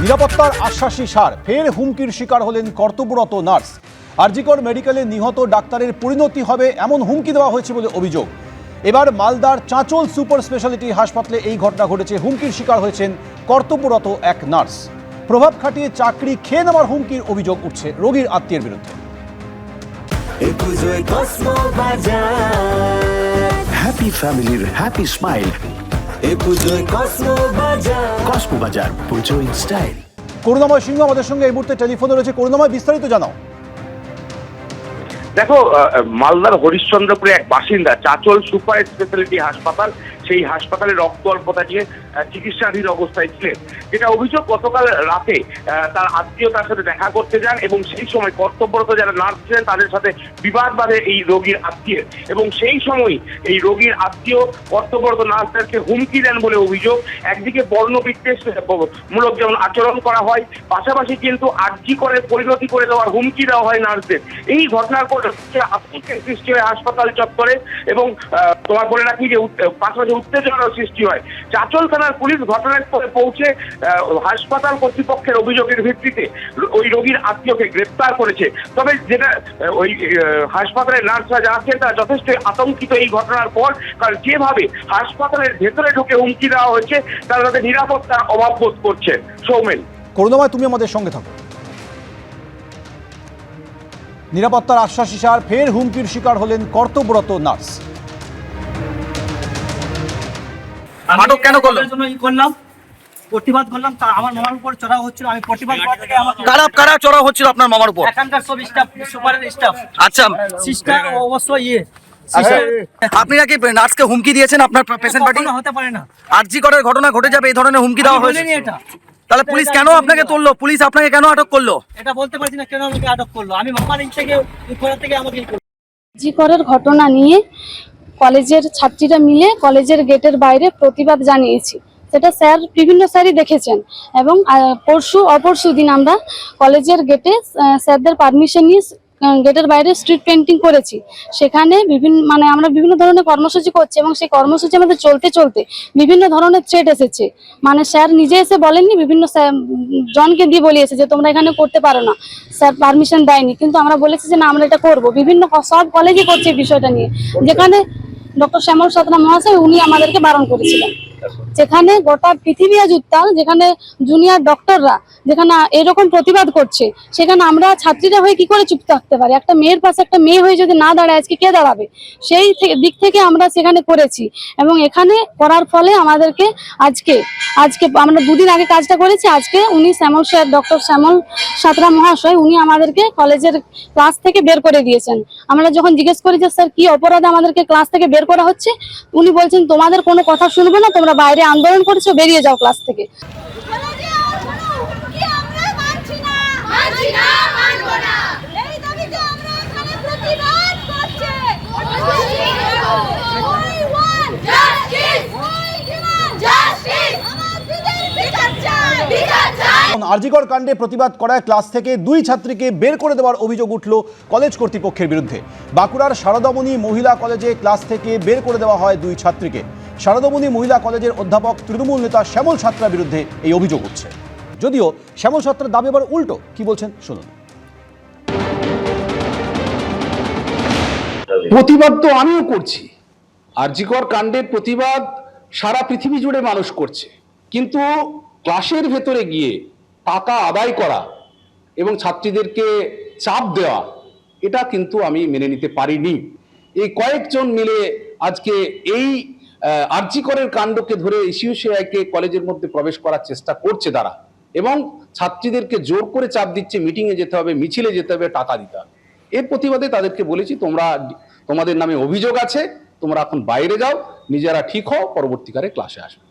নিরাপত্তার আশ্বাসী সার, ফের হুমকির শিকার হলেন কর্তব্যরত নার্স। আরজিকর মেডিকেলে নিহত ডাক্তারের পরিণতি হবে এমন হুমকি দেওয়া হয়েছে বলে অভিযোগ। এবার মালদার চাঁচল সুপার স্পেশালিটি হাসপাতালে এই ঘটনা ঘটেছে। হুমকির শিকার হয়েছেন কর্তব্যরত এক নার্স। প্রভাব খাটিয়ে চাকরি খেয়ে নেওয়ার হুমকির অভিযোগ উঠছে রোগীর আত্মীয়ের বিরুদ্ধে। হ্যাপি ফ্যামিলির হ্যাপি স্মাইল। কসমো বাজার, পুজোর স্টাইল। করুণাময় সিংহ আমাদের সঙ্গে এই মুহূর্তে টেলিফোনে রয়েছে। করুণাময়, বিস্তারিত জানাও। দেখো, মালদার হরিশ্চন্দ্রপুরে এক বাসিন্দা চাঁচল সুপার স্পেশালিটি হাসপাতাল, সেই হাসপাতালে রক্ত অল্পতা নিয়ে চিকিৎসাধীন অবস্থায় ছিলেন। যেটা অভিযোগ, গতকাল রাতে তার আত্মীয় তার সাথে দেখা করতে যান এবং সেই সময় কর্তব্যরত যারা নার্স ছিলেন তাদের সাথে বিবাদ বাঁধে এই রোগীর আত্মীয়, এবং সেই সময় এই রোগীর আত্মীয় কর্তব্যরত নার্সদেরকে হুমকি দেন বলে অভিযোগ। একদিকে বর্ণবিদ্বেষ মূলক যেমন আচরণ করা হয়, পাশাপাশি কিন্তু আরজি করে পরিণতি করে দেওয়ার হুমকি দেওয়া হয় নার্সদের। এই ঘটনার পর আতঙ্কের সৃষ্টি হয় হাসপাতাল চত্বরে, এবং তোমার বলে রাখি যে পাশাপাশি উত্তেজনার সৃষ্টি হয়। চাঁচল থানার পুলিশ ঘটনাস্থলে পৌঁছে হাসপাতাল কর্তৃপক্ষের অভিযোগের ভিত্তিতে ওই রোগীর আত্মীয়কে গ্রেপ্তার করেছে। তবে যেটা ওই হাসপাতালের নার্সরা জানাচ্ছেন তারা যথেষ্ট আতঙ্কিত এই ঘটনার পর, কারণ যেভাবে হাসপাতালের ভেতরে ঢুকে হুমকি দেওয়া হয়েছে তারা তাদের নিরাপত্তার অভাব বোধ করছেন। সৌমেন। করুণাময়, তুমি আমাদের সঙ্গে থাকো। নিরাপত্তার আশ্বাসী সার, ফের হুমকির শিকার হলেন কর্তব্যরত নার্স। আটক কেন করলাম? প্রতিবাদ করলাম, আমার মামার উপর চড়াও হচ্ছিল। আমি প্রতিবাদ করা থেকে কারা চড়াও হচ্ছিল আপনার মামার উপর? এখানকার সব স্টাফ, সুপারের স্টাফ। আচ্ছা, সিস্টার অবশ্যই আপনি নাকি নার্সকে হুমকি দিয়েছেন আপনার পেশেন্ট পার্টি? হতে পারে না, আরজি করের ঘটনা ঘটে যাবে এই ধরনের হুমকি দেওয়া হয়েছে। এটা তাহলে পুলিশ কেন আপনাকে তুললো? পুলিশ আপনাকে কেন আটক করলো? এটা বলতে পারছি না কেন আমাকে আটক করলো। আমি মামার থেকে আমাকে জি করের ঘটনা নিয়ে কলেজের ছাত্রীরা মিলে কলেজের গেটের বাইরে প্রতিবাদ জানিয়েছি। সেটা স্যার, বিভিন্ন স্যারই দেখেছেন, এবং অপরশু দিন আমরা কলেজের গেটে স্যারদের পারমিশন নিয়ে গেটের বাইরে স্ট্রিট পেইন্টিং করেছি। সেখানে আমরা বিভিন্ন ধরনের কর্মসূচি করছি, এবং সেই কর্মসূচি আমাদের চলতে চলতে বিভিন্ন ধরনের থ্রেট এসেছে। স্যার নিজে এসে বলেননি, বিভিন্ন জনকে দিয়ে বলিয়েছে যে তোমরা এখানে করতে পারো না, স্যার পারমিশন দেয়নি, কিন্তু আমরা বলেছি যে না, আমরা এটা করবো। বিভিন্ন সব কলেজই করছে বিষয়টা নিয়ে, যেখানে ডক্টর শ্যামল সাঁতরা মহাশয় উনি আমাদেরকে বারণ করেছিলেন। যেখানে গোটা পৃথিবী আজ উত্তাল, যেখানে জুনিয়র ডক্টররা যেখানে এরকম প্রতিবাদ করছে, সেখানে আমরা ছাত্রীরা হয়ে কি করে চুপ থাকতে পারি? একটা মেয়ের পাশে একটা মেয়ে হয়ে যদি না দাঁড়ায়, আজকে কে দাঁড়াবে? সেই দিক থেকে আমরা সেখানে করেছি, এবং এখানে করার ফলে আমাদেরকে আজকে আমরা দুদিন আগে কাজটা করেছি। আজকে উনি ডক্টর শ্যামল সাঁতরা মহাশয় উনি আমাদেরকে কলেজের ক্লাস থেকে বের করে দিয়েছেন। আমরা যখন জিজ্ঞেস করি যে স্যার কি অপরাধে আমাদেরকে ক্লাস থেকে বের করা হচ্ছে, উনি বলছেন তোমাদের কোনো কথা শুনবে না, তোমরা বাইরে আন্দোলন করেছো, বেরিয়ে যাও ক্লাস থেকে। আরজিকর কাণ্ডে প্রতিবাদ করায় ক্লাস থেকে 2 ছাত্রীকে বের করে দেওয়ার অভিযোগ উঠল কলেজ কর্তৃপক্ষের বিরুদ্ধে। বাঁকুড়ার শারদামণি মহিলা কলেজে ক্লাস থেকে বের করে দেওয়া হয় 2 ছাত্রীকে। শারদামণি মহিলা কলেজের অধ্যাপক তৃণমূল নেতা শ্যামল সাঁতরার বিরুদ্ধে এই অভিযোগ উঠছে। যদিও শ্যামল সাঁতরার দাবি আবার উল্টো। কি বলছেন শুনুন। প্রতিবাদ তো আমিও করছি, আরজিকর কাণ্ডের প্রতিবাদ সারা পৃথিবী জুড়ে মানুষ করছে, কিন্তু ক্লাসের ভেতরে গিয়ে টাকা আদায় করা এবং ছাত্রীদেরকে চাপ দেওয়া, এটা কিন্তু আমি মেনে নিতে পারিনি। এই কয়েকজন মিলে আজকে এই আরজিকরের কাণ্ডকে ধরে ইসিউসিআইকে কলেজের মধ্যে প্রবেশ করার চেষ্টা করছে তারা, এবং ছাত্রীদেরকে জোর করে চাপ দিচ্ছে মিটিংয়ে যেতে হবে, মিছিলে যেতে হবে, টাকা দিতে হবে। এর প্রতিবাদে তাদেরকে বলেছি তোমাদের নামে অভিযোগ আছে, তোমরা এখন বাইরে যাও, নিজেরা ঠিক হও, পরবর্তীকালে ক্লাসে আসবে।